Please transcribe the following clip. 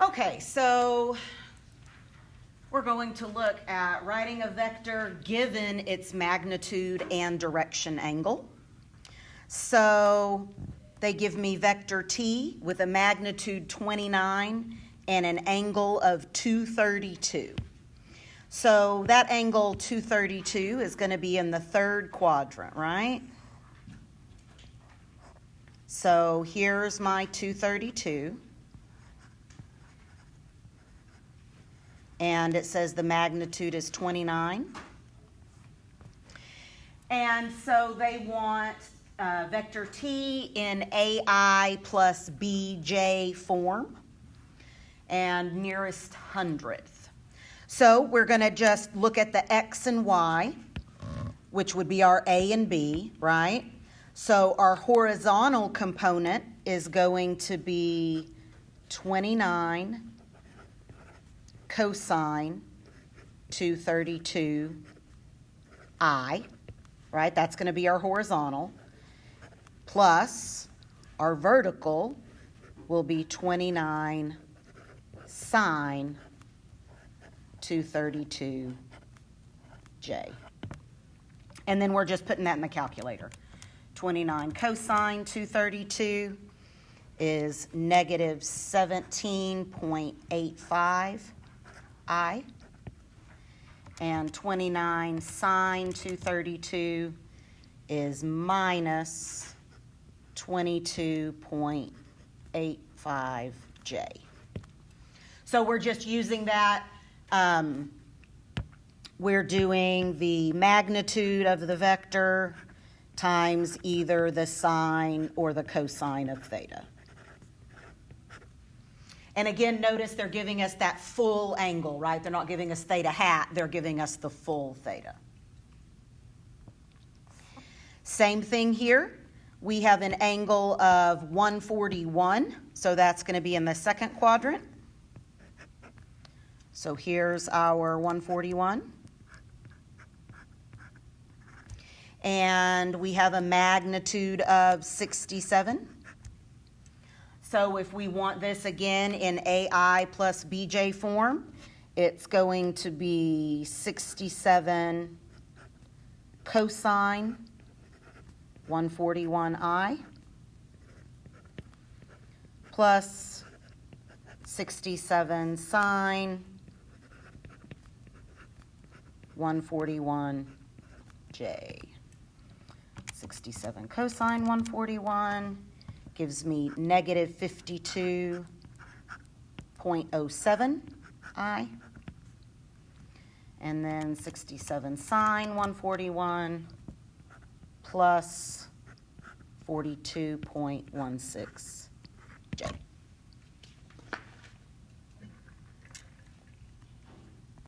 Okay, so we're going to look at writing a vector given its magnitude and direction angle. So they give me vector t with a magnitude 29 and an angle of 232. So that angle 232 is going to be in the third quadrant, right? So here's my 232. And it says the magnitude is 29. And so they want vector t in AI plus bj form and nearest hundredth. So we're going to just look at the x and y, which would be our a and b, right? So our horizontal component is going to be 29 cosine 232 I, right? That's going to be our horizontal, plus our vertical will be 29 sine 232 J. And then we're just putting that in the calculator. 29 cosine 232 is negative 17.85 I, and 29 sine 232 is minus 22.85 J. So we're just using that. We're doing the magnitude of the vector times either the sine or the cosine of theta. And again, notice they're giving us that full angle, right? They're not giving us theta hat, they're giving us the full theta. Same thing here. We have an angle of 141, so that's going to be in the second quadrant. So here's our 141. And we have a magnitude of 67. So if we want this again in AI plus BJ form, it's going to be 67 cosine 141I plus 67 sine 141J. 67 cosine 141 gives me negative 52.07 I. And then 67 sine 141 plus 42.16